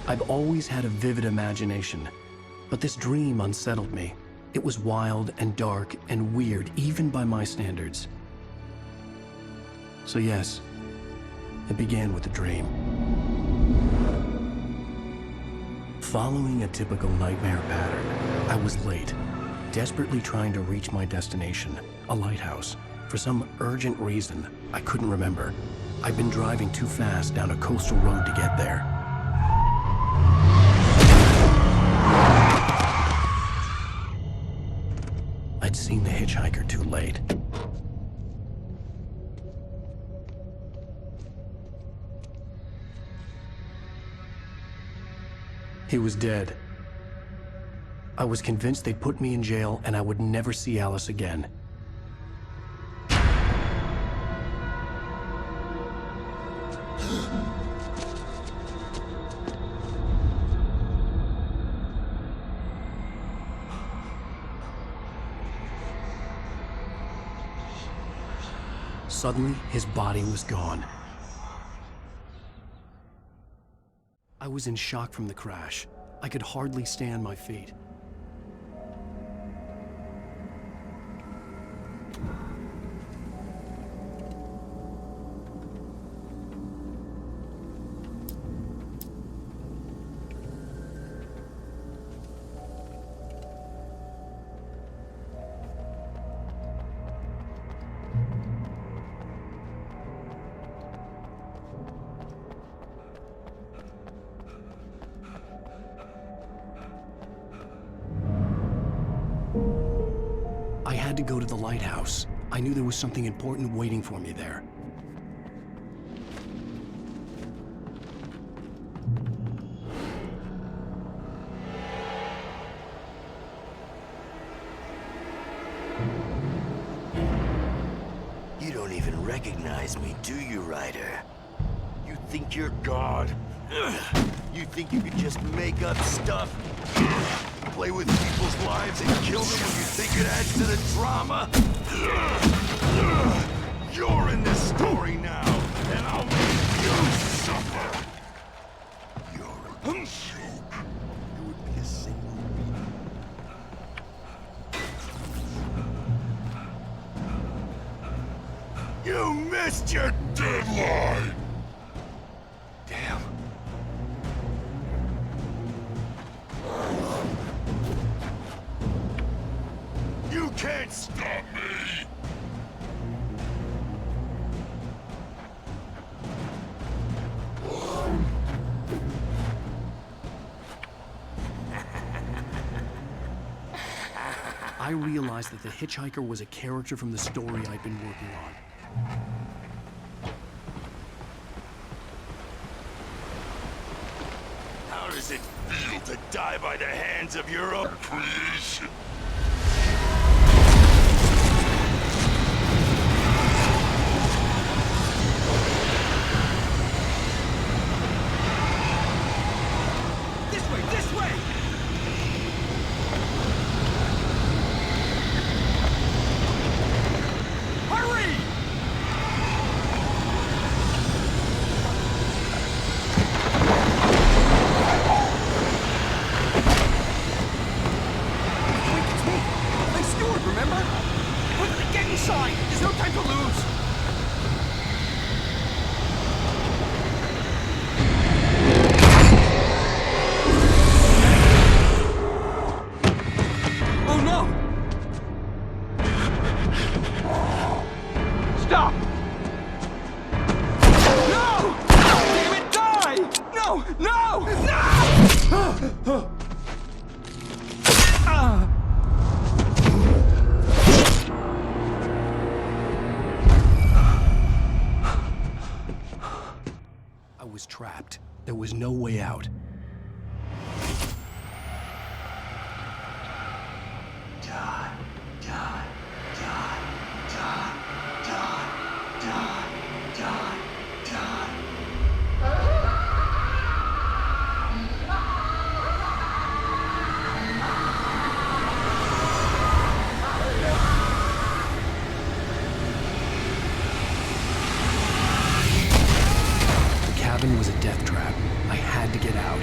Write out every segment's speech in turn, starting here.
I've always had a vivid imagination, but this dream unsettled me. It was wild and dark and weird, even by my standards. So yes, it began with a dream. Following a typical nightmare pattern, I was late, desperately trying to reach my destination, a lighthouse. For some urgent reason, I couldn't remember. I'd been driving too fast down a coastal road to get there. I'd seen the hitchhiker too late. He was dead. I was convinced they'd put me in jail and I would never see Alice again. Suddenly, his body was gone. I was in shock from the crash. I could hardly stay on my feet. I had to go to the lighthouse. I knew there was something important waiting for me there. You don't even recognize me, do you, Ryder? You think you're God? You think you could just make up stuff? Play with people's lives and kill them when you think it adds to the drama? You're in this story now, and I'll make you suffer! You're a joke. You would be a single being. You missed your deadline! Damn. You can't stop me! I realized that the hitchhiker was a character from the story I'd been working on. How does it feel to die by the hands of your own creation? This way! Hurry! Remember? Get inside! There's no time to lose! Oh no! Stop! No! Damn it, die! No! No! No! I was trapped. There was no way out. Die, die, die, die, die, die, die, die. The cabin was a death trap. I had had to get out.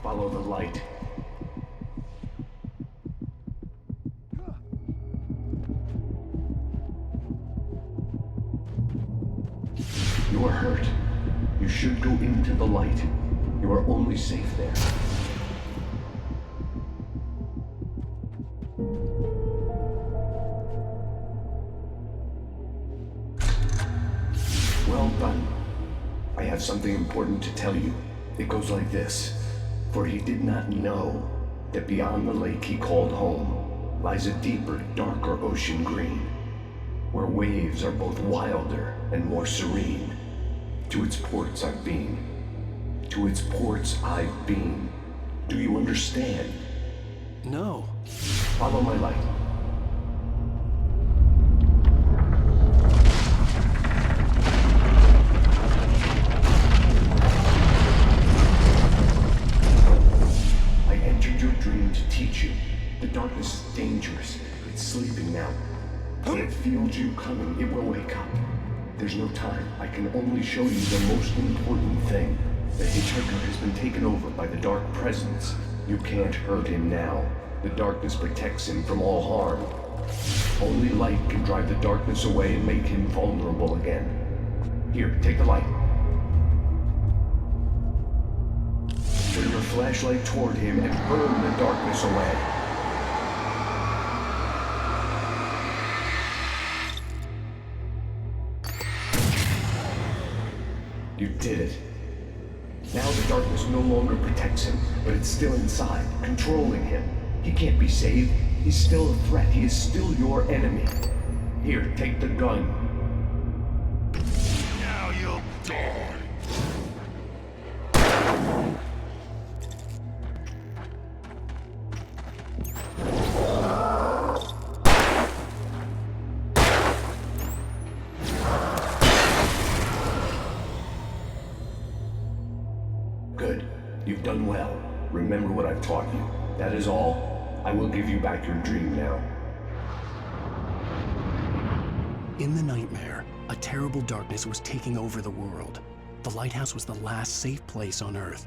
Follow the light. You are hurt. You should go into the light. You are only safe there. Well done. I have something important to tell you. It goes like this. For he did not know that beyond the lake he called home lies a deeper, darker ocean green, where waves are both wilder and more serene. To its ports I've been. To its ports I've been. Do you understand? No. Follow my light. I entered your dream to teach you. The darkness is dangerous. It's sleeping now. It feels you coming. It will wake up. There's no time. I can only show you the most important thing. The hitchhiker has been taken over by the dark presence. You can't hurt him now. The darkness protects him from all harm. Only light can drive the darkness away and make him vulnerable again. Here, take the light. Turn your flashlight toward him and burn the darkness away. You did it. Now the darkness no longer protects him, but it's still inside, controlling him. He can't be saved. He's still a threat. He is still your enemy. Here, take the gun. Now you'll die. Good. You've done well. Remember what I've taught you. That is all. I will give you back your dream now. In the nightmare, a terrible darkness was taking over the world. The lighthouse was the last safe place on Earth.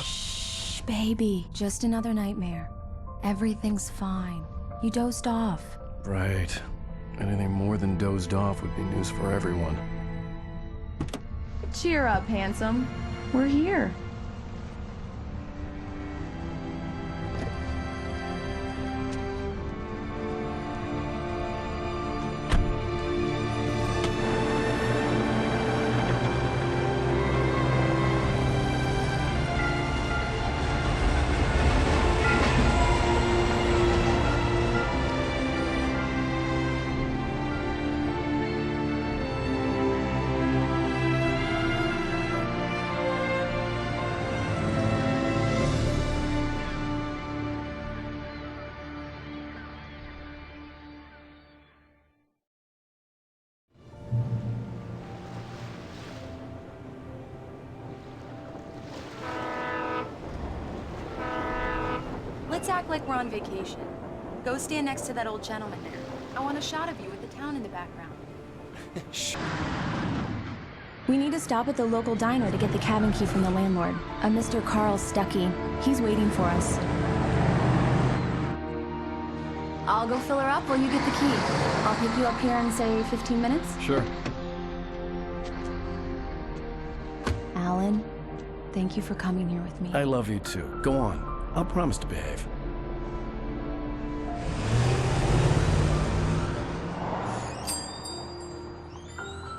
Shh, baby. Just another nightmare. Everything's fine. You dozed off. Right. Anything more than dozed off would be news for everyone. Cheer up, handsome. We're here. Let's act like we're on vacation. Go stand next to that old gentleman there. I want a shot of you with the town in the background. We need to stop at the local diner to get the cabin key from the landlord, a Mr. Carl Stuckey. He's waiting for us. I'll go fill her up while you get the key. I'll pick you up here in, say, 15 minutes. Sure. Alan, thank you for coming here with me. I love you too. Go on. I'll promise to behave.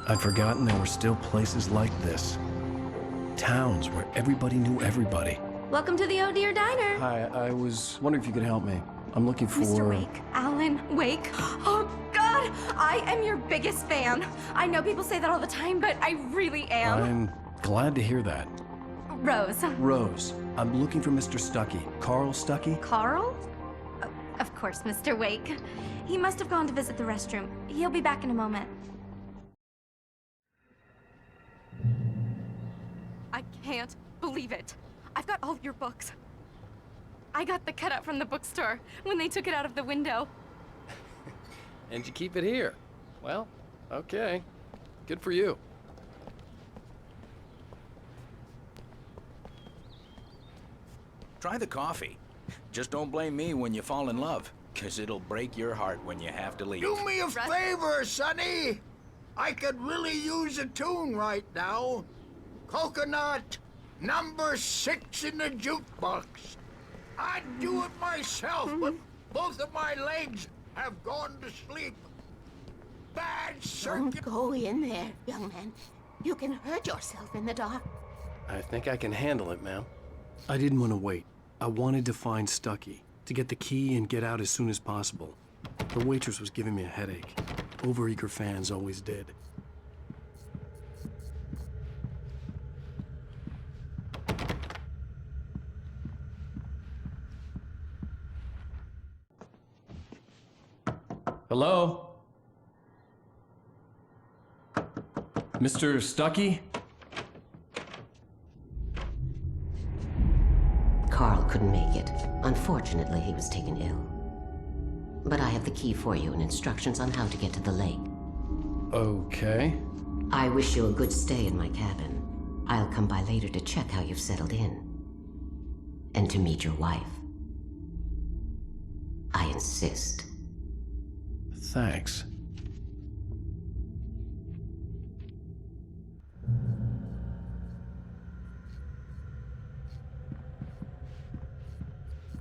I'd forgotten there were still places like this. Towns where everybody knew everybody. Welcome to the Oh Dear Diner. Hi, I was wondering if you could help me. I'm looking for... Mr. Wake. Alan Wake. Oh, God! I am your biggest fan. I know people say that all the time, but I really am. I'm glad to hear that. Rose. Rose, I'm looking for Mr. Stuckey. Carl Stuckey? Carl? Of course, Mr. Wake. He must have gone to visit the restroom. He'll be back in a moment. I can't believe it. I've got all your books. I got the cutout from the bookstore when they took it out of the window. And you keep it here. Well, okay. Good for you. Try the coffee. Just don't blame me when you fall in love, 'cause it'll break your heart when you have to leave. Do me a favor, Sonny. I could really use a tune right now. Coconut, number 6 in the jukebox. I'd do it myself, but both of my legs have gone to sleep. Bad circuit. Don't go in there, young man. You can hurt yourself in the dark. I think I can handle it, ma'am. I didn't want to wait. I wanted to find Stuckey, to get the key and get out as soon as possible. The waitress was giving me a headache. Overeager fans always did. Hello? Mr. Stuckey? Carl couldn't make it. Unfortunately, he was taken ill. But I have the key for you and instructions on how to get to the lake. Okay. I wish you a good stay in my cabin. I'll come by later to check how you've settled in. And to meet your wife. I insist. Thanks.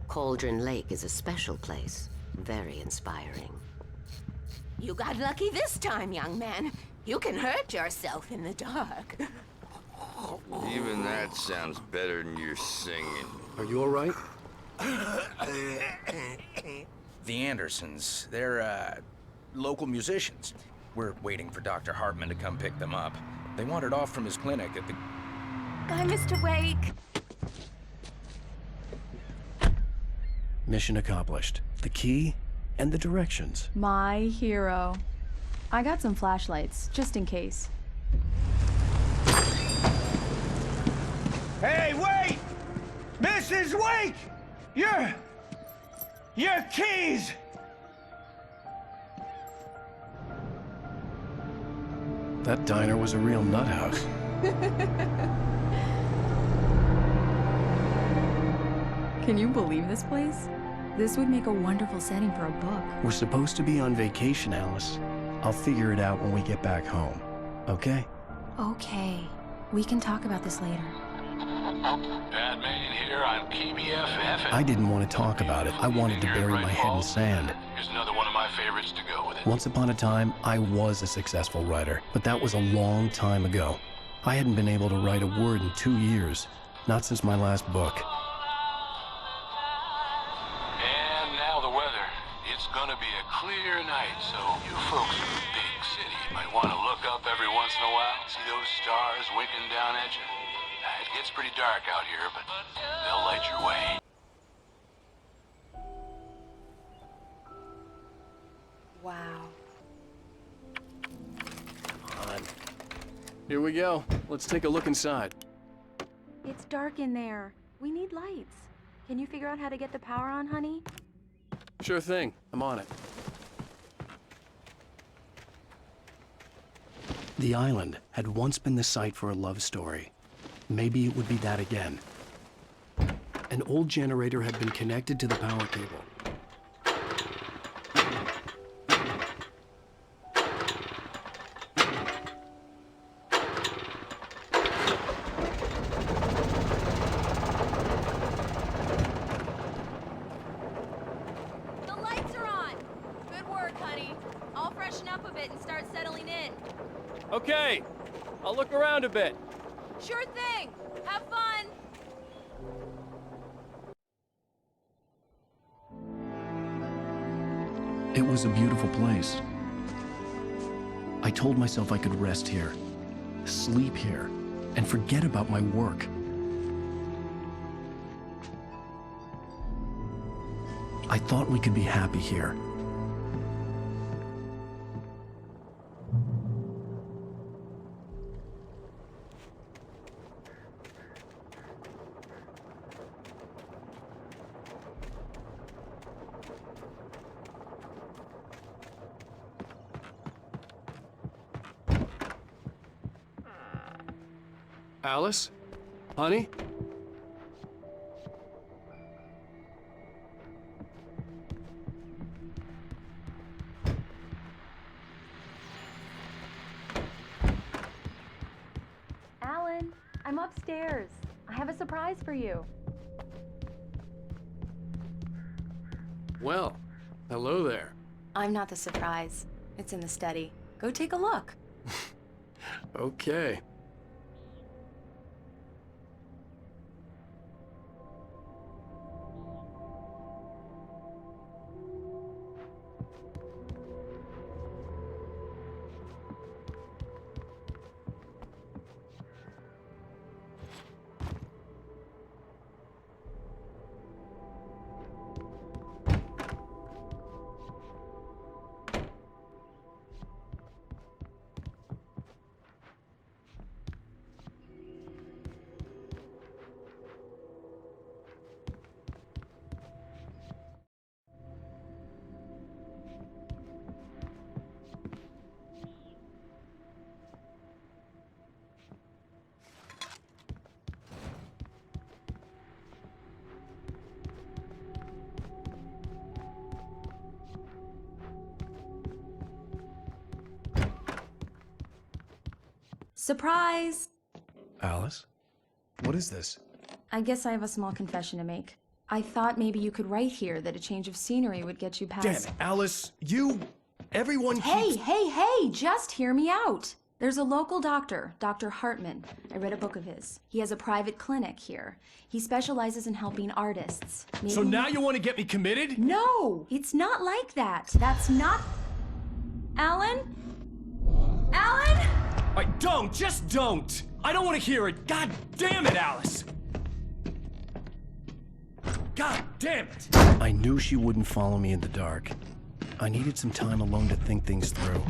Cauldron Lake is a special place. Very inspiring. You got lucky this time, young man. You can hurt yourself in the dark. Even that sounds better than your singing. Are you all right? The Andersons, they're, local musicians. We're waiting for Dr. Hartman to come pick them up. They wandered off from his clinic at the... Bye, Mr. Wake. Mission accomplished. The key and the directions. My hero. I got some flashlights, just in case. Hey, wait! Mrs. Wake! Your keys! That diner was a real nut house. Can you believe this place? This would make a wonderful setting for a book. We're supposed to be on vacation, Alice. I'll figure it out when we get back home. Okay? Okay. We can talk about this later. Batman here on KBFF. I didn't want to talk about it. I wanted to bury my head in sand. Here's another one of my favorites to go with it. Once upon a time, I was a successful writer, but that was a long time ago. I hadn't been able to write a word in 2 years, not since my last book. And now the weather. It's gonna be a clear night, so you folks in the big city might want to look up every once in a while, see those stars winking down at you. It gets pretty dark out here, but they'll light your way. Wow. Come on. Here we go. Let's take a look inside. It's dark in there. We need lights. Can you figure out how to get the power on, honey? Sure thing. I'm on it. The island had once been the site for a love story. Maybe it would be that again. An old generator had been connected to the power cable. Okay, I'll look around a bit. Sure thing. Have fun. It was a beautiful place. I told myself I could rest here, sleep here, and forget about my work. I thought we could be happy here. Alice? Honey? Alan, I'm upstairs. I have a surprise for you. Well, hello there. I'm not the surprise. It's in the study. Go take a look. Okay. Surprise! Alice? What is this? I guess I have a small confession to make. I thought maybe you could write here that a change of scenery would get you past... Damn it, Alice, everyone Hey, keeps... hey, just hear me out. There's a local doctor, Dr. Hartman. I read a book of his. He has a private clinic here. He specializes in helping artists. Maybe... So now you want to get me committed? No, it's not like that. That's not... Alan? Alan? Just don't! I don't want to hear it! God damn it, Alice! God damn it! I knew she wouldn't follow me in the dark. I needed some time alone to think things through.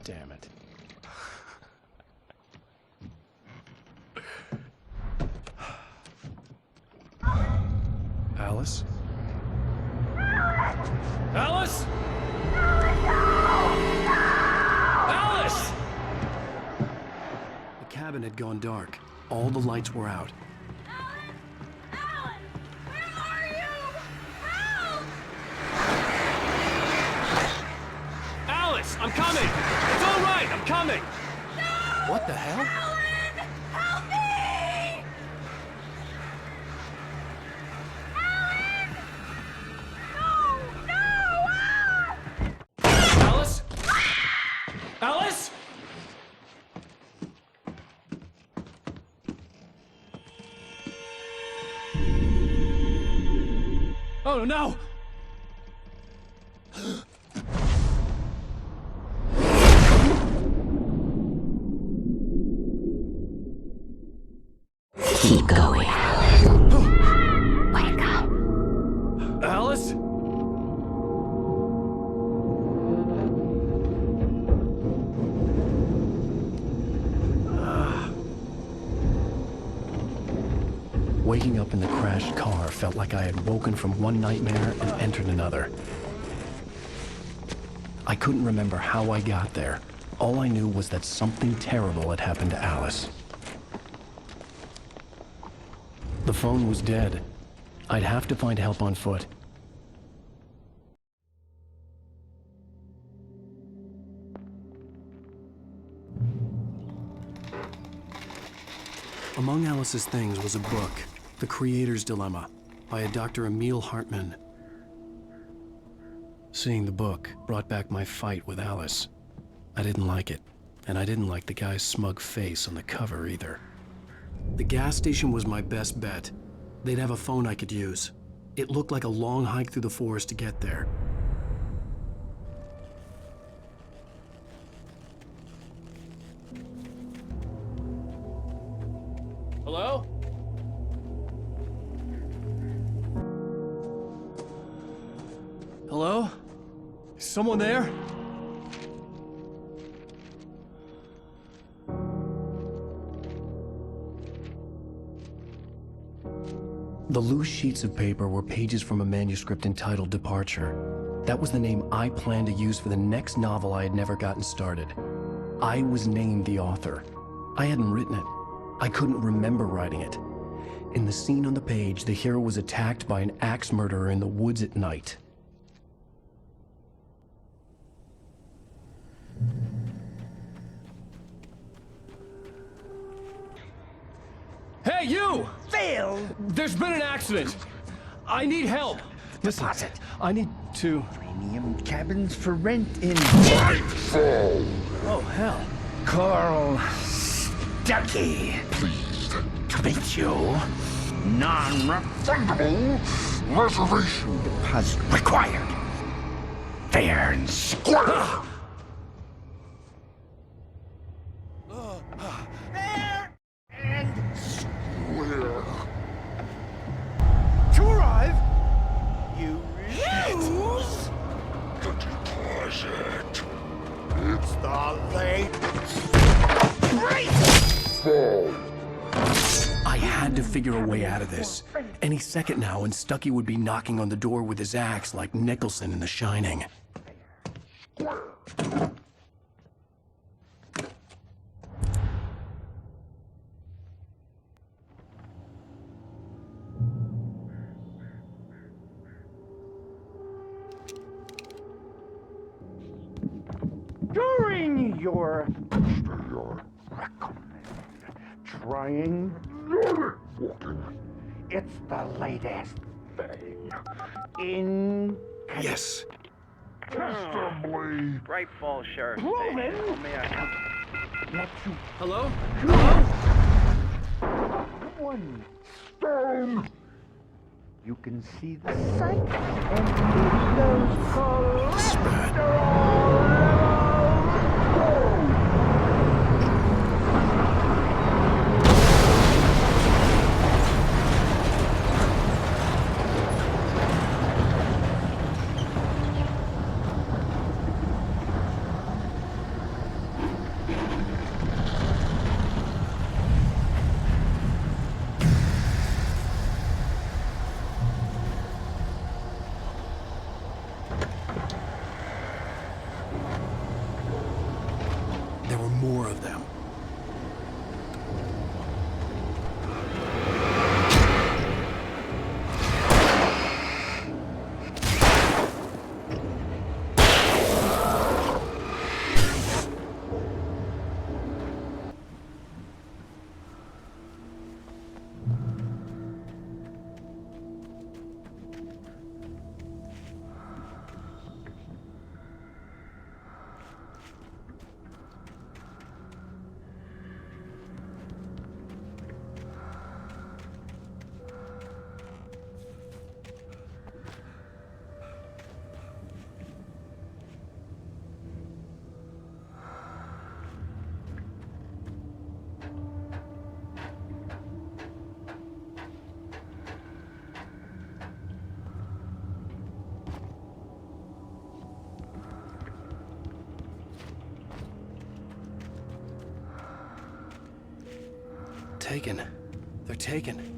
Damn it. Alice? Alice? Alice! The cabin had gone dark. All the lights were out. Alan, where are you? Help! Alice, I'm coming! It's all right, I'm coming! No! What the hell? Alan, help me! Alan! No! Ah! Alice? Alice? Oh no! Keep going. Wake up. Alice? Waking up in the crashed car felt like I had woken from one nightmare and entered another. I couldn't remember how I got there. All I knew was that something terrible had happened to Alice. The phone was dead. I'd have to find help on foot. Among Alice's things was a book, The Creator's Dilemma, by a Dr. Emil Hartman. Seeing the book brought back my fight with Alice. I didn't like it, and I didn't like the guy's smug face on the cover either. The gas station was my best bet. They'd have a phone I could use. It looked like a long hike through the forest to get there. Hello? Hello? Is someone there? The loose sheets of paper were pages from a manuscript entitled Departure. That was the name I planned to use for the next novel I had never gotten started. I was named the author. I hadn't written it. I couldn't remember writing it. In the scene on the page, the hero was attacked by an axe murderer in the woods at night. Hey, you! Phil! There's been an accident. I need help. Listen, Deposit. I need to... Premium cabins for rent in... Nightfall! Oh, hell. Carl Stuckey. Pleased to meet you. Non-refundable reservation deposit required. Fair and square. Fair and square. To arrive, you lose the deposit. It's the late fall. I had to figure a way out of this. Any second now, and Stuckey would be knocking on the door with his axe like Nicholson in The Shining. During your recommend trying walking. It's the latest thing in Yes. testably Right fall, Sheriff. proven. May I Let you Hello? one stone. You can see the sight and leave those cholesterol levels. There were more of them. Taken. They're taken.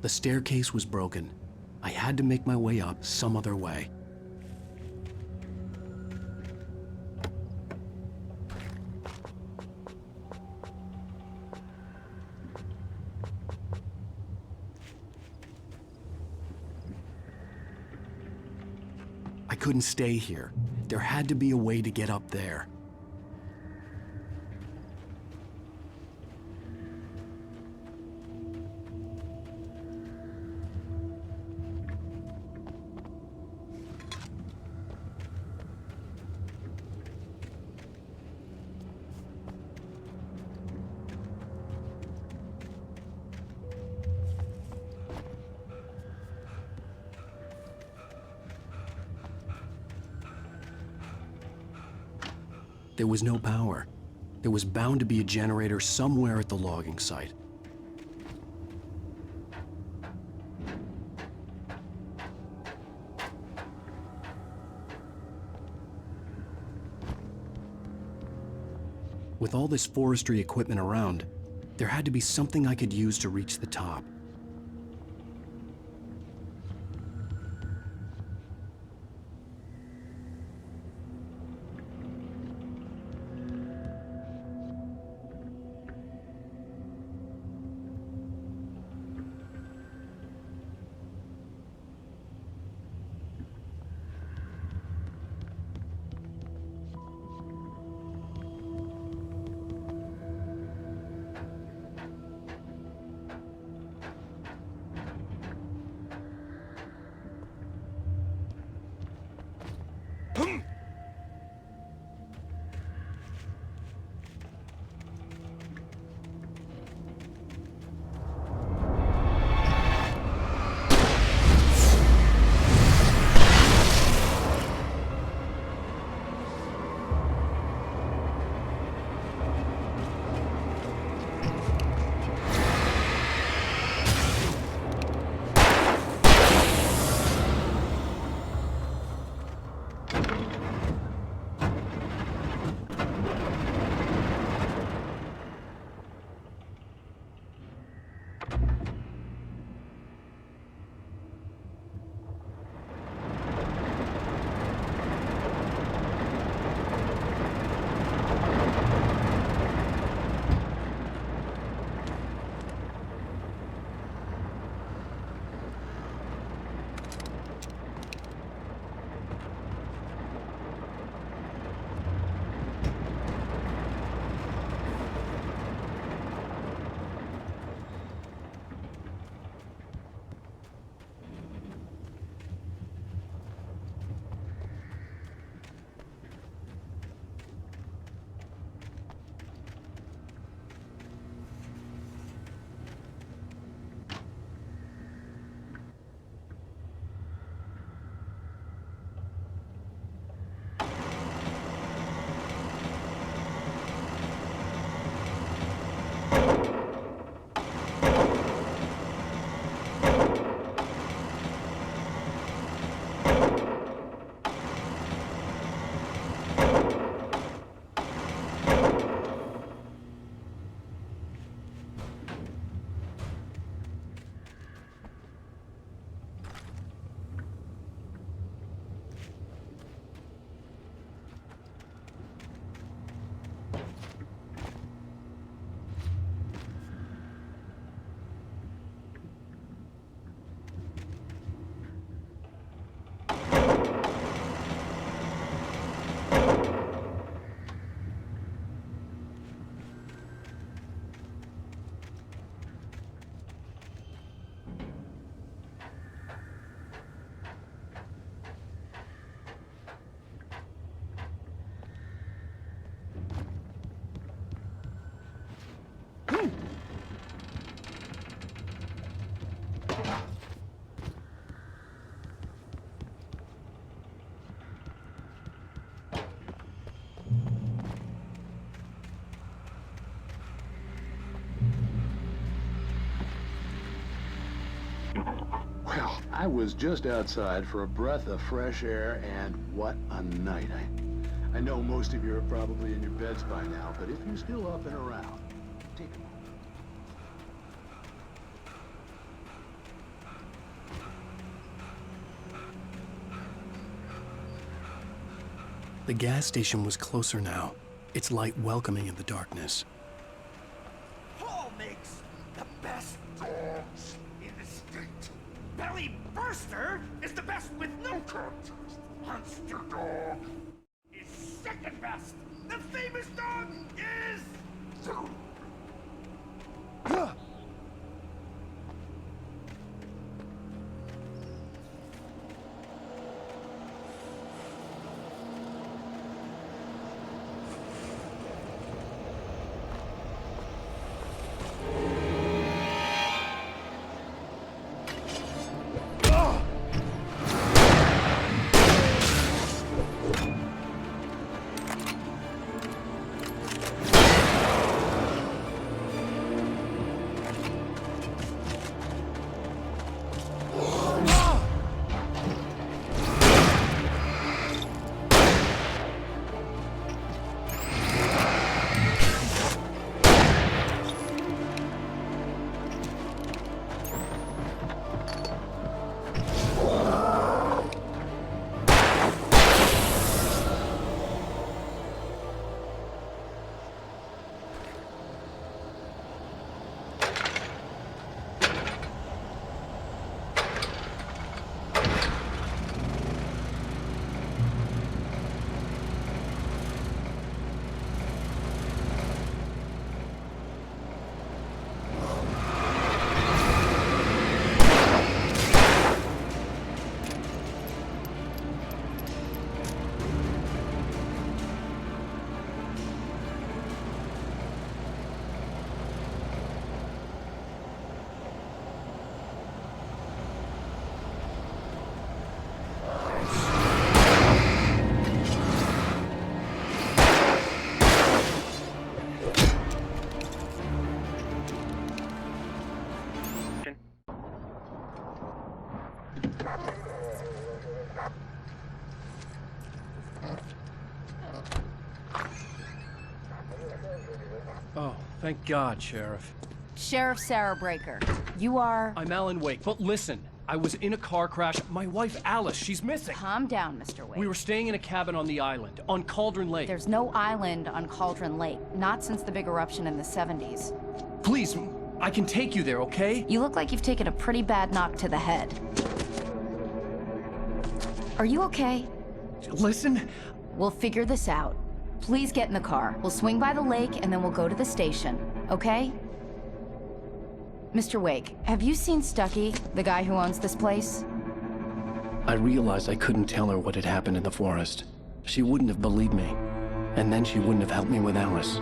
The staircase was broken. I had to make my way up some other way. I couldn't stay here. There had to be a way to get up there. There was no power. There was bound to be a generator somewhere at the logging site. With all this forestry equipment around, there had to be something I could use to reach the top. Well, I was just outside for a breath of fresh air, and what a night. I know most of you are probably in your beds by now, but if you're still up and around, take a moment. The gas station was closer now, its light welcoming in the darkness. Paul makes the best dogs in the state. Belly Burster is the best with no coat. Monster Dog is second best. The famous dog is... Oh, thank God, Sheriff. Sheriff Sarah Breaker, you are... I'm Alan Wake, but listen, I was in a car crash. My wife, Alice, she's missing. Calm down, Mr. Wake. We were staying in a cabin on the island, on Cauldron Lake. There's no island on Cauldron Lake, not since the big eruption in the 70s. Please, I can take you there, okay? You look like you've taken a pretty bad knock to the head. Are you okay? Listen. We'll figure this out. Please get in the car. We'll swing by the lake and then we'll go to the station, okay? Mr. Wake, have you seen Stucky, the guy who owns this place? I realized I couldn't tell her what had happened in the forest. She wouldn't have believed me. And then she wouldn't have helped me with Alice.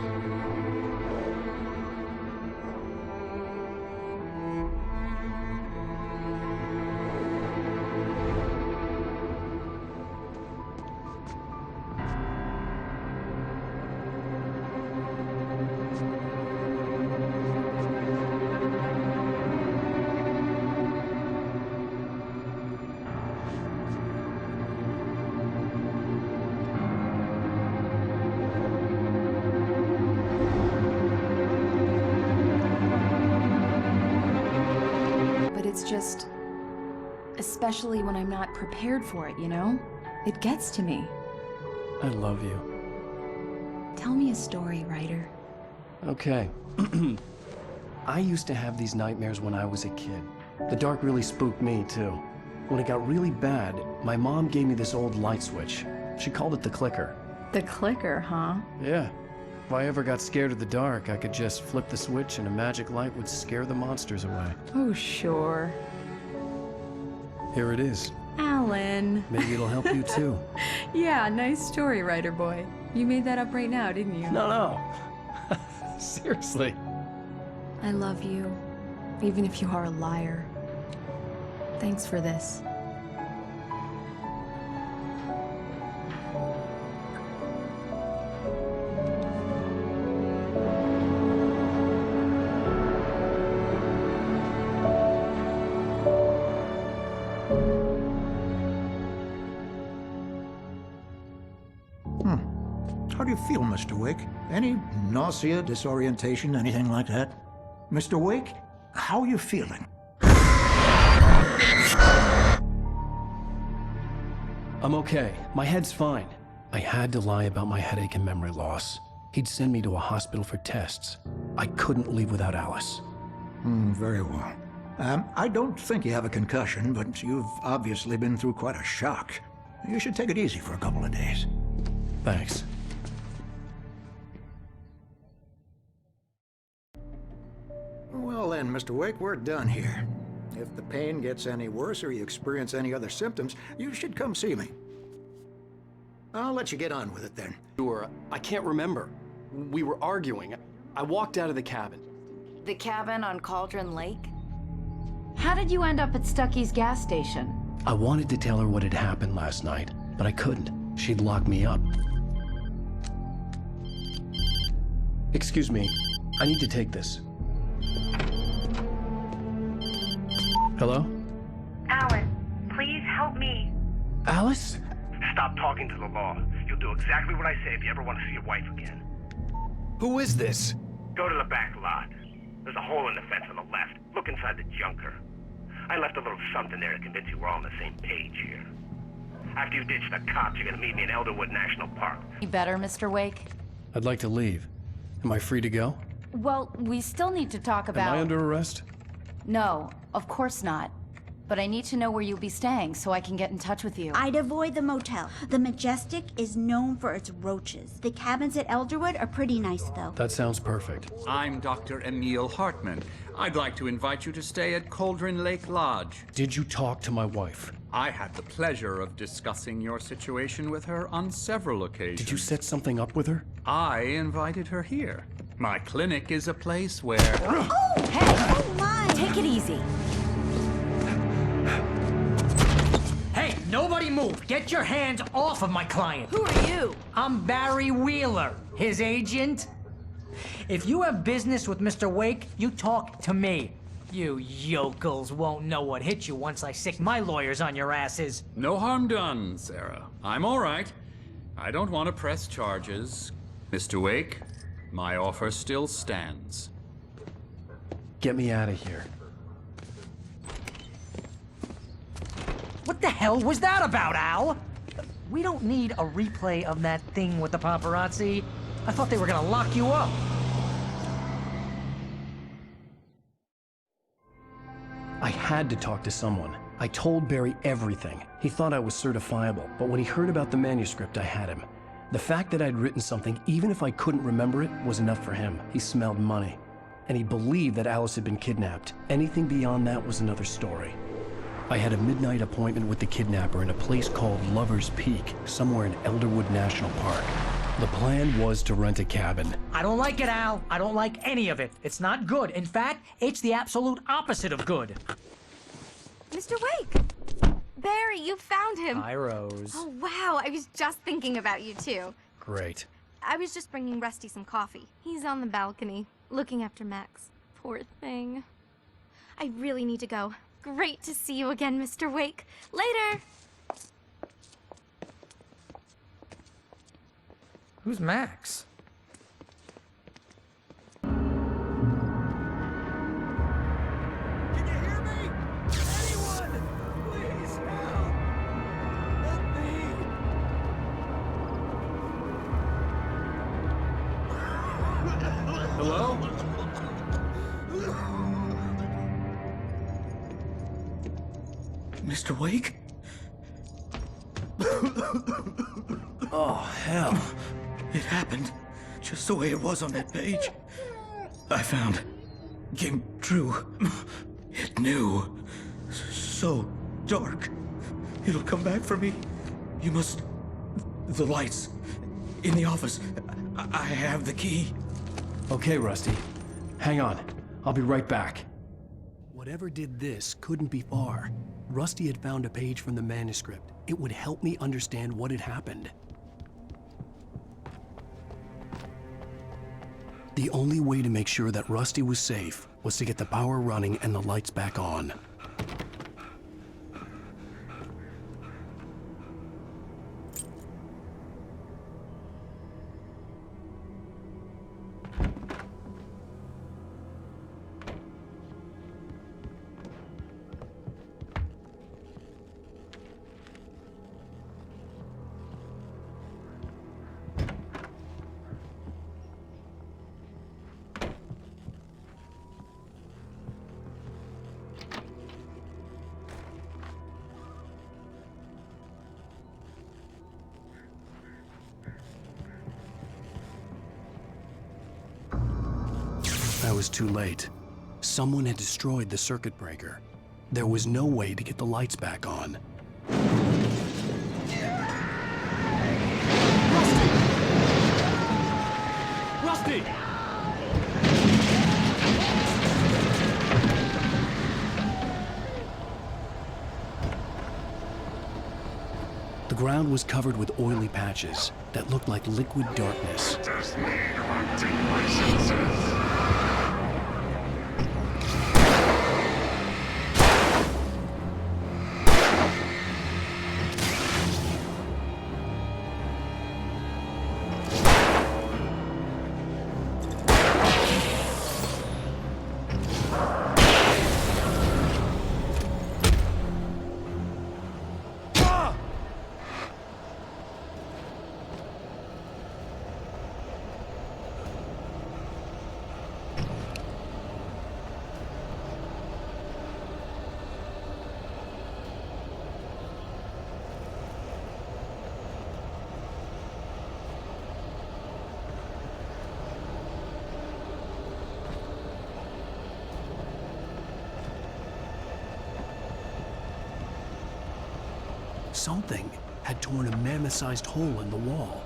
It's just... especially when I'm not prepared for it, you know? It gets to me. I love you. Tell me a story, writer. Okay. I used to have these nightmares when I was a kid. The dark really spooked me, too. When it got really bad, my mom gave me this old light switch. She called it the clicker. The clicker, huh? Yeah. If I ever got scared of the dark, I could just flip the switch and a magic light would scare the monsters away. Oh, sure. Here it is. Alan. Maybe it'll help you too. Yeah, nice story, writer boy. You made that up right now, didn't you? No. Seriously. I love you, even if you are a liar. Thanks for this. How do you feel, Mr. Wake? Any nausea, disorientation, anything like that? Mr. Wake, how are you feeling? I'm okay. My head's fine. I had to lie about my headache and memory loss. He'd send me to a hospital for tests. I couldn't leave without Alice. Very well. I don't think you have a concussion, but you've obviously been through quite a shock. You should take it easy for a couple of days. Thanks. Well then, Mr. Wake, we're done here. If the pain gets any worse or you experience any other symptoms, you should come see me. I'll let you get on with it then. Sure, I can't remember. We were arguing. I walked out of the cabin. The cabin on Cauldron Lake? How did you end up at Stucky's gas station? I wanted to tell her what had happened last night, but I couldn't. She'd lock me up. Excuse me, I need to take this. Hello? Alice, please help me. Alice? Stop talking to the law. You'll do exactly what I say if you ever want to see your wife again. Who is this? Go to the back lot. There's a hole in the fence on the left. Look inside the junker. I left a little something there to convince you we're all on the same page here. After you ditch the cops, you're gonna meet me in Elderwood National Park. You better, Mr. Wake? I'd like to leave. Am I free to go? Well, we still need to talk about... Am I under arrest? No, of course not. But I need to know where you'll be staying so I can get in touch with you. I'd avoid the motel. The Majestic is known for its roaches. The cabins at Elderwood are pretty nice, though. That sounds perfect. I'm Dr. Emil Hartman. I'd like to invite you to stay at Cauldron Lake Lodge. Did you talk to my wife? I had the pleasure of discussing your situation with her on several occasions. Did you set something up with her? I invited her here. My clinic is a place where... Oh! Hey! Oh my! Take it easy. Hey, nobody move! Get your hands off of my client! Who are you? I'm Barry Wheeler, his agent. If you have business with Mr. Wake, you talk to me. You yokels won't know what hit you once I sick my lawyers on your asses. No harm done, Sarah. I'm all right. I don't want to press charges. Mr. Wake, my offer still stands. Get me out of here. What the hell was that about, Al? We don't need a replay of that thing with the paparazzi. I thought they were gonna lock you up. I had to talk to someone. I told Barry everything. He thought I was certifiable, but when he heard about the manuscript, I had him. The fact that I'd written something, even if I couldn't remember it, was enough for him. He smelled money. And he believed that Alice had been kidnapped. Anything beyond that was another story. I had a midnight appointment with the kidnapper in a place called Lover's Peak, somewhere in Elderwood National Park. The plan was to rent a cabin. I don't like it, Al. I don't like any of it. It's not good. In fact, it's the absolute opposite of good. Mr. Wake! Barry, you found him! Hi, Rose. Oh, wow. I was just thinking about you, too. Great. I was just bringing Rusty some coffee. He's on the balcony, looking after Max. Poor thing. I really need to go. Great to see you again, Mr. Wake. Later! Who's Max? Hello? Mr. Wake? Oh, hell. It happened just the way it was on that page. I found. Came true. It knew. So dark. It'll come back for me. You must... The lights. In the office. I have the key. Okay, Rusty. Hang on. I'll be right back. Whatever did this couldn't be far. Rusty had found a page from the manuscript. It would help me understand what had happened. The only way to make sure that Rusty was safe was to get the power running and the lights back on. was too late. Someone had destroyed the circuit breaker. There was no way to get the lights back on. Rusty! The ground was covered with oily patches that looked like liquid darkness. Something had torn a mammoth-sized hole in the wall.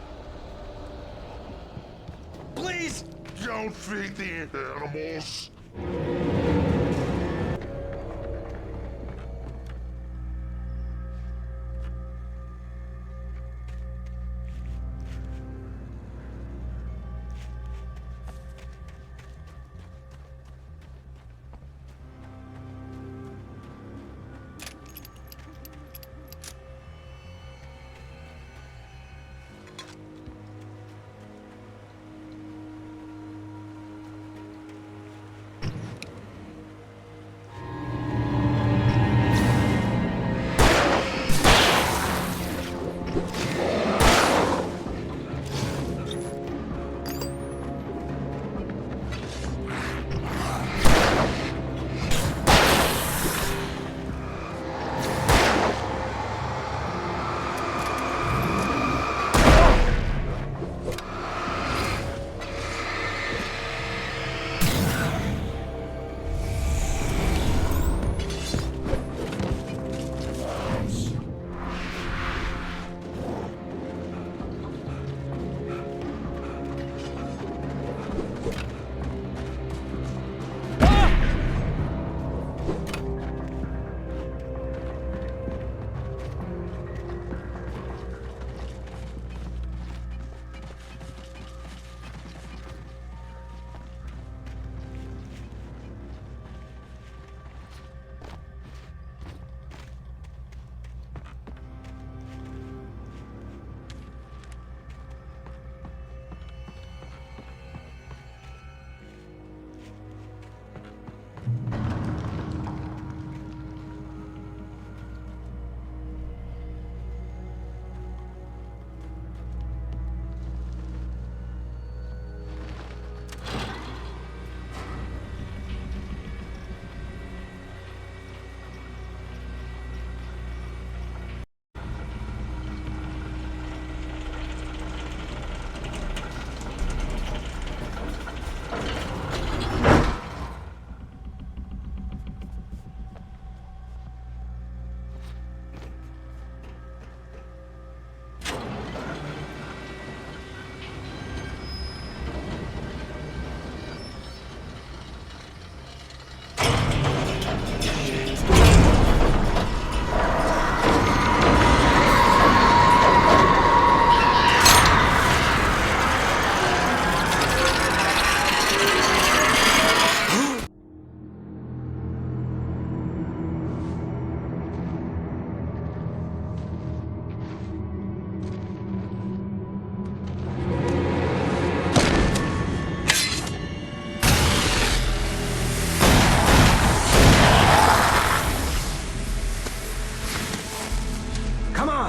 Please don't feed the animals.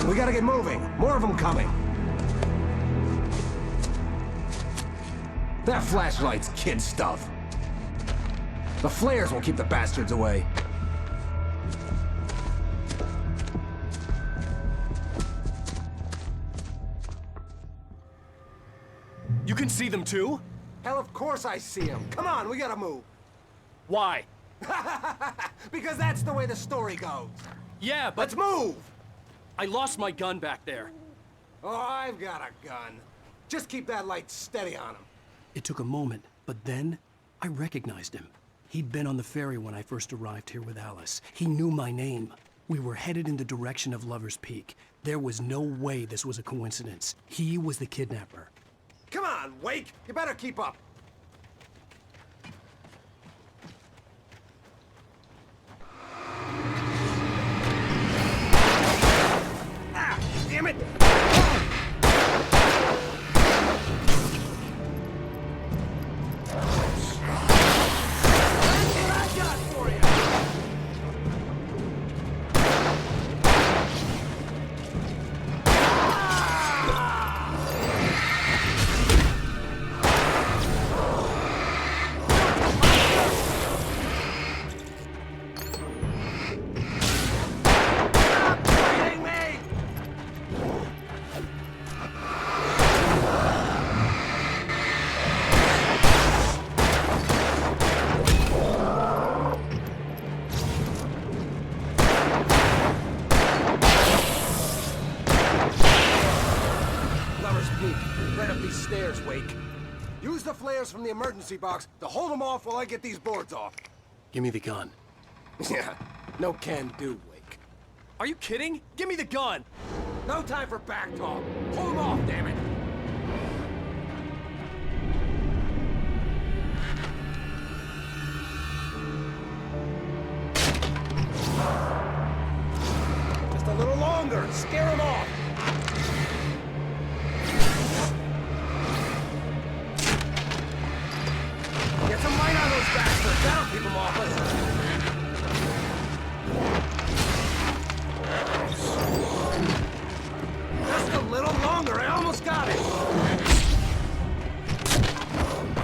We gotta get moving. More of them coming. That flashlight's kid stuff. The flares will keep the bastards away. You can see them too? Hell, of course I see him. Come on, we gotta move. Why? Because that's the way the story goes. Yeah, but... Let's move! I lost my gun back there. Oh, I've got a gun. Just keep that light steady on him. It took a moment, but then I recognized him. He'd been on the ferry when I first arrived here with Alice. He knew my name. We were headed in the direction of Lover's Peak. There was no way this was a coincidence. He was the kidnapper. Come on, Wake! You better keep up. Ah, damn it! Use the flares from the emergency box to hold them off while I get these boards off. Give me the gun. Yeah, no can do, Wake. Are you kidding? Give me the gun! No time for back talk. Hold them off, damn it! Just a little longer. Scare them off. Get some light on those bastards. That'll keep them off us. Just a little longer. I almost got it.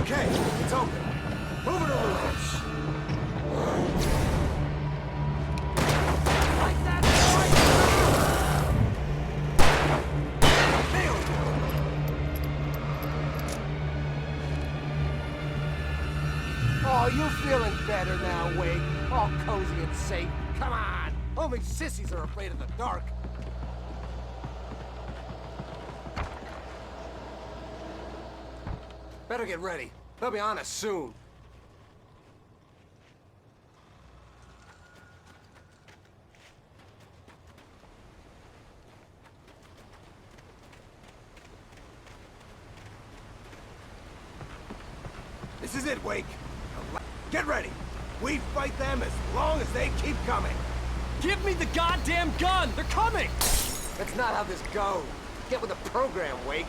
Okay, it's open. Move it over. Like that, boy! Nailed it. Oh, you feeling better now, Wake? All cozy and safe. Come on! Only sissies are afraid of the dark. Better get ready. They'll be on us soon. This is it, Wake. Get ready. We fight them as long as they keep coming. Give me the goddamn gun! They're coming! That's not how this goes. Get with the program, Wake.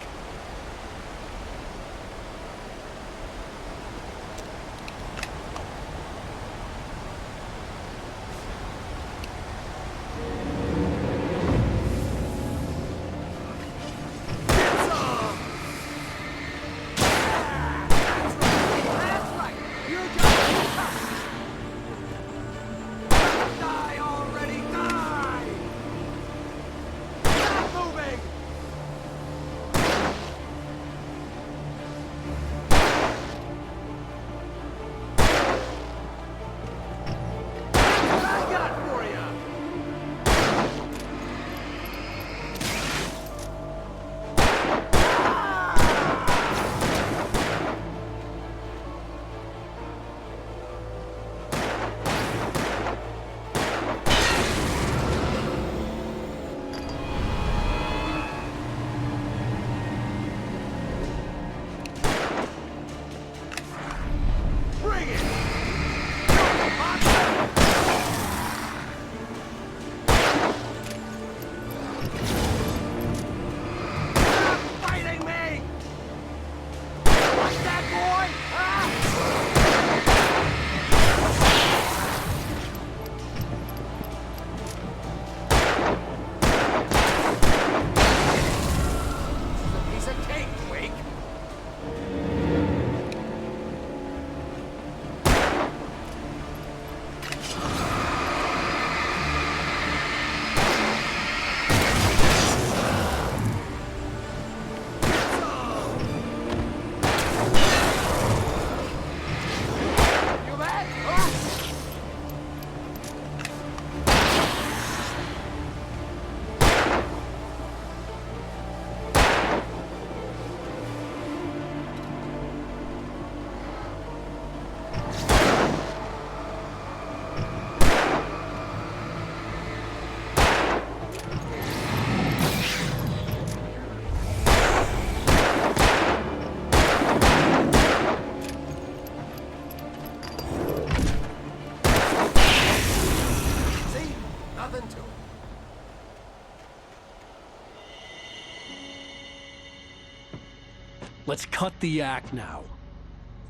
let's cut the act now.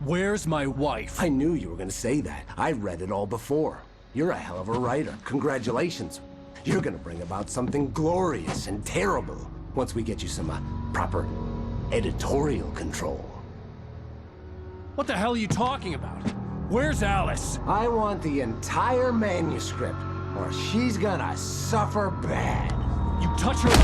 Where's my wife? I knew you were gonna say that. I read it all before. You're a hell of a writer. Congratulations. You're gonna bring about something glorious and terrible once we get you some proper editorial control. What the hell are you talking about? Where's Alice? I want the entire manuscript, or she's gonna suffer bad. You touch her and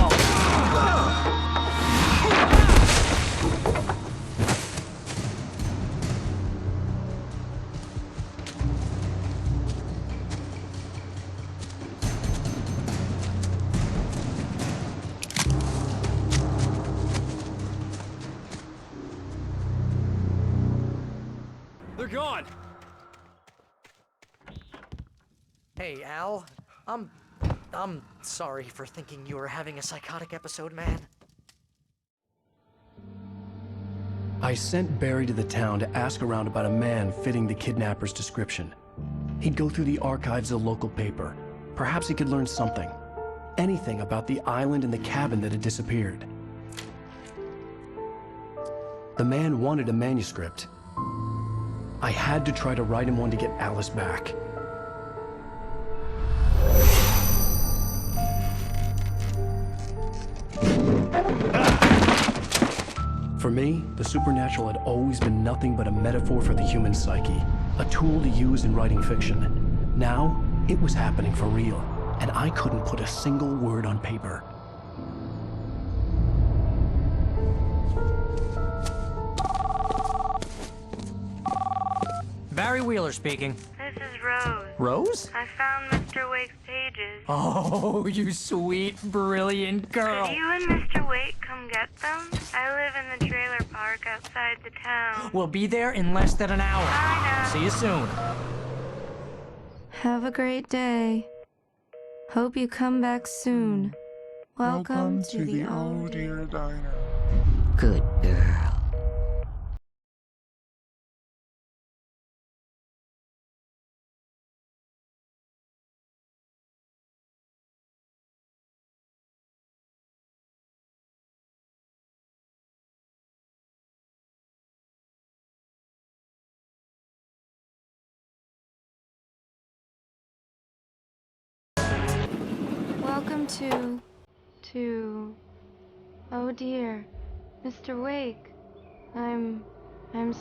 They're gone! Hey, Al. I'm sorry for thinking you were having a psychotic episode, man. I sent Barry to the town to ask around about a man fitting the kidnapper's description. He'd go through the archives of the local paper. Perhaps he could learn something. Anything about the island and the cabin that had disappeared. The man wanted a manuscript. I had to try to write him one to get Alice back. For me, the supernatural had always been nothing but a metaphor for the human psyche, a tool to use in writing fiction. Now, it was happening for real, and I couldn't put a single word on paper. Barry Wheeler speaking. This is Rose. Rose? I found Mr. Wake's pages. Oh, you sweet, brilliant girl. Could you and Mr. Wake come get them? I live in the trailer park outside the town. We'll be there in less than an hour. I know. See you soon. Have a great day. Hope you come back soon. Welcome to the Oh Dear Diner. Good girl. Welcome to... Oh dear, Mr. Wake. I'm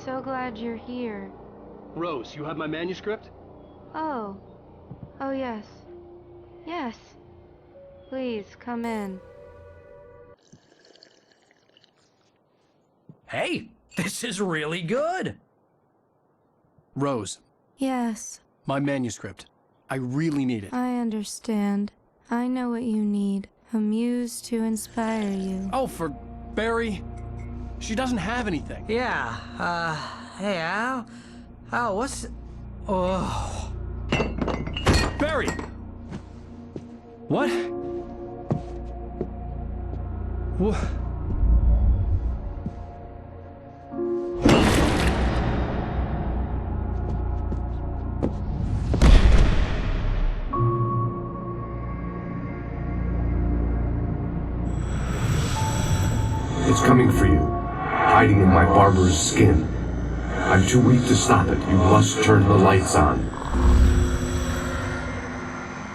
so glad you're here. Rose, you have my manuscript? Oh. Oh yes. Yes. Please, come in. Hey, this is really good. Rose, Yes, my manuscript. I really need it. I understand. I know what you need. A muse to inspire you. Oh, for Barry? She doesn't have anything. Yeah, hey, Al? Al, what's... Oh... Barry! What? What? It's coming for you, hiding in my barber's skin. I'm too weak to stop it. You must turn the lights on.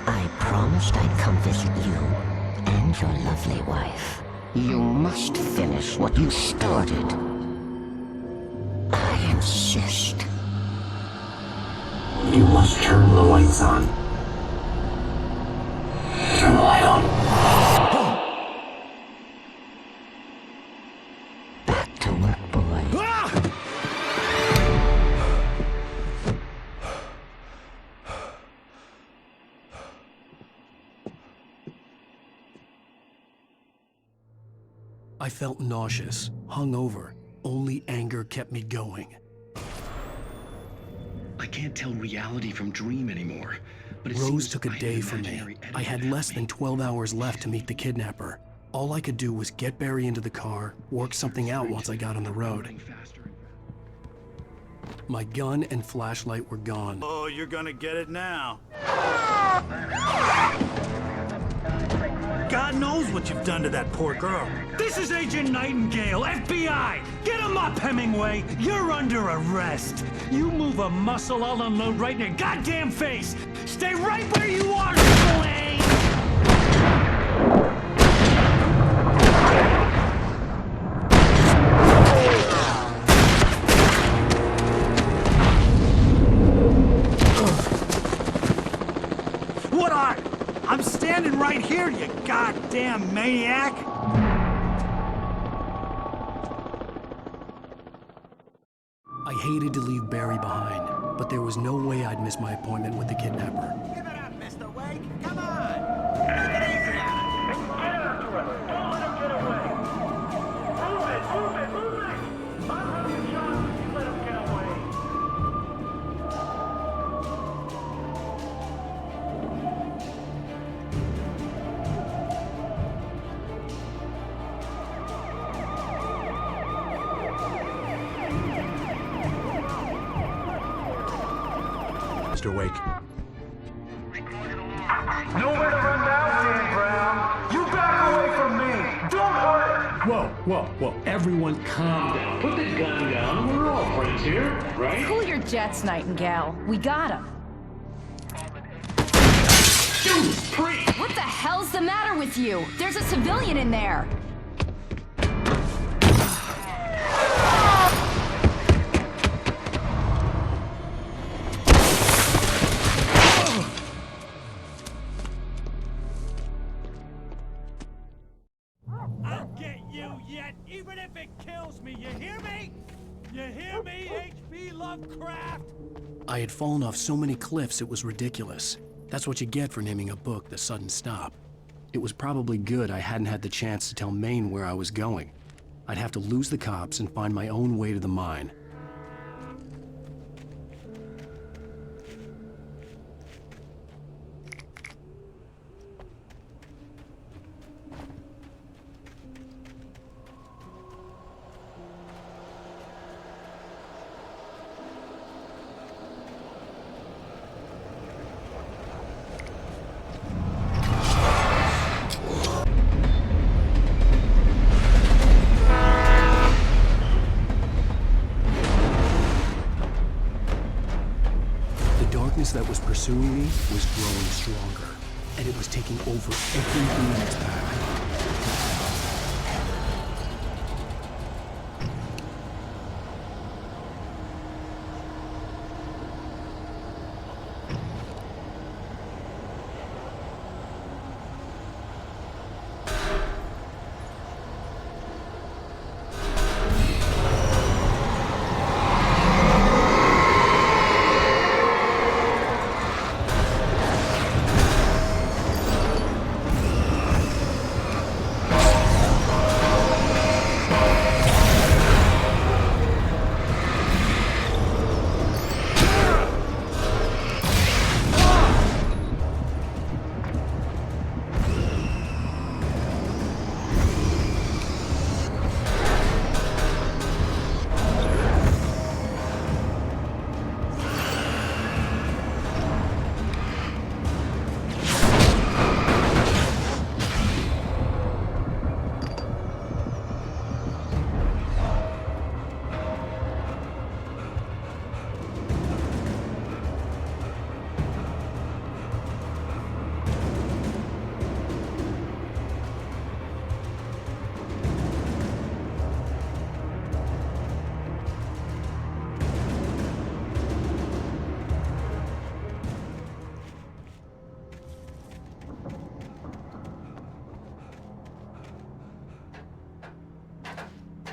I promised I'd come visit you and your lovely wife. You must finish what you started. I insist. You must turn the lights on. Turn the light on. Back to work, boy. I felt nauseous, hungover. Only anger kept me going. I can't tell reality from dream anymore. But Rose took a day from me. I had less than 12 hours left to meet the kidnapper. All I could do was get Barry into the car, work something out once I got on the road. My gun and flashlight were gone. Oh, you're gonna get it now. God knows what you've done to that poor girl. This is Agent Nightingale, FBI! Get him up, Hemingway! You're under arrest. You move a muscle, I'll unload right in your goddamn face! Stay right where you are, Blaine! What are? I'm standing right here, you goddamn maniac! I hated to leave Barry behind, but there was no way I'd miss my appointment with the kidnapper. Give it up, Mr. Wake. Come on. Take it easy on him. Get after him. Don't let him get away. Move it, move it, move it. I'll have the job if you let him get away. Mr. Wake. Nowhere to run now, Dan Brown. You back away from me. Don't hurt it. Whoa. Everyone calm down. Put the gun down. We're all friends here, right? Cool your jets, Nightingale. We got him. Judas Priest! What the hell's the matter with you? There's a civilian in there. I'll get you yet, even if it kills me. You hear me? You hear me, H.P. Lovecraft? I had fallen off so many cliffs it was ridiculous. That's what you get for naming a book The Sudden Stop. It was probably good I hadn't had the chance to tell Maine where I was going. I'd have to lose the cops and find my own way to the mine. That was pursuing me was growing stronger, and it was taking over everything in its path.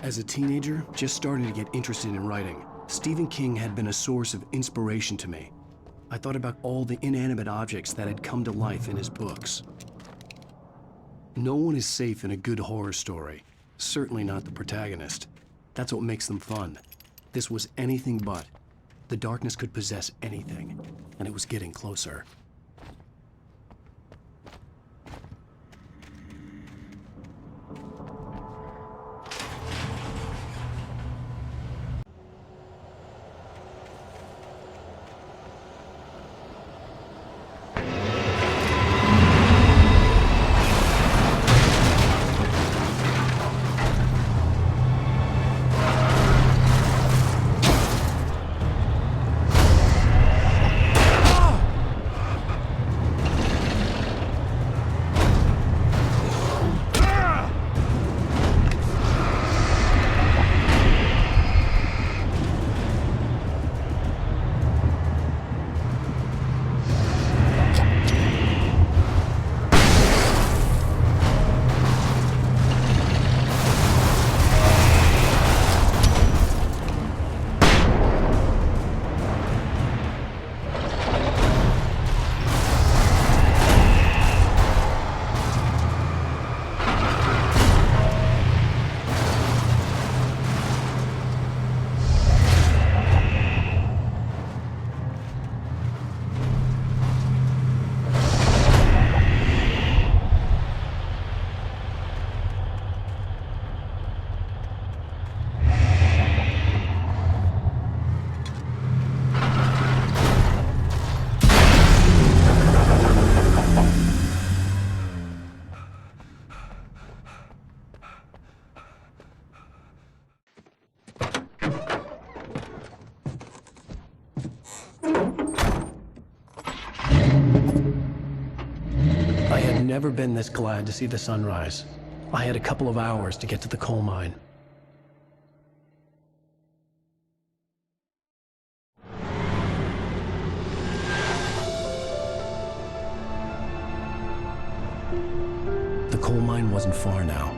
As a teenager, just starting to get interested in writing, Stephen King had been a source of inspiration to me. I thought about all the inanimate objects that had come to life in his books. No one is safe in a good horror story, certainly not the protagonist. That's what makes them fun. This was anything but. The darkness could possess anything, and it was getting closer. never been this glad to see the sunrise. I had a couple of hours to get to the coal mine. The coal mine wasn't far now.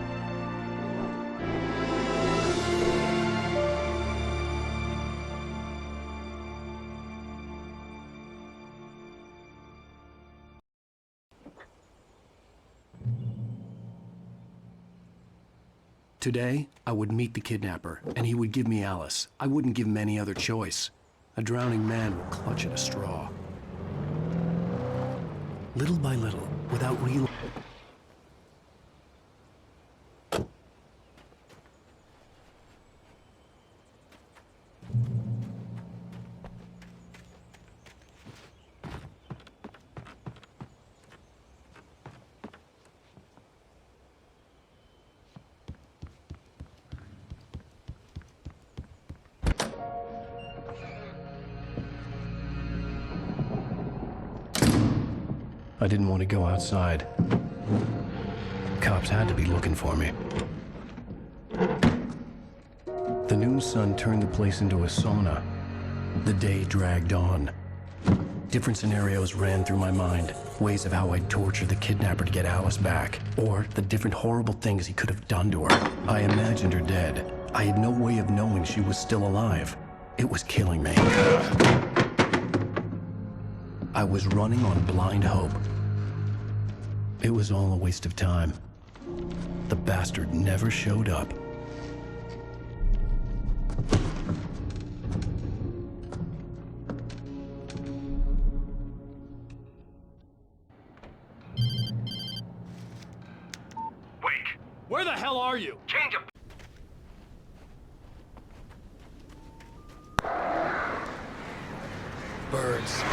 Today, I would meet the kidnapper, and he would give me Alice. I wouldn't give him any other choice. A drowning man will clutch at a straw. Little by little, without real... I didn't want to go outside. Cops had to be looking for me. The noon sun turned the place into a sauna. The day dragged on. Different scenarios ran through my mind. Ways of how I'd torture the kidnapper to get Alice back. Or the different horrible things he could have done to her. I imagined her dead. I had no way of knowing she was still alive. It was killing me. I was running on blind hope. It was all a waste of time. The bastard never showed up. Wake! Where the hell are you? Change of... Birds.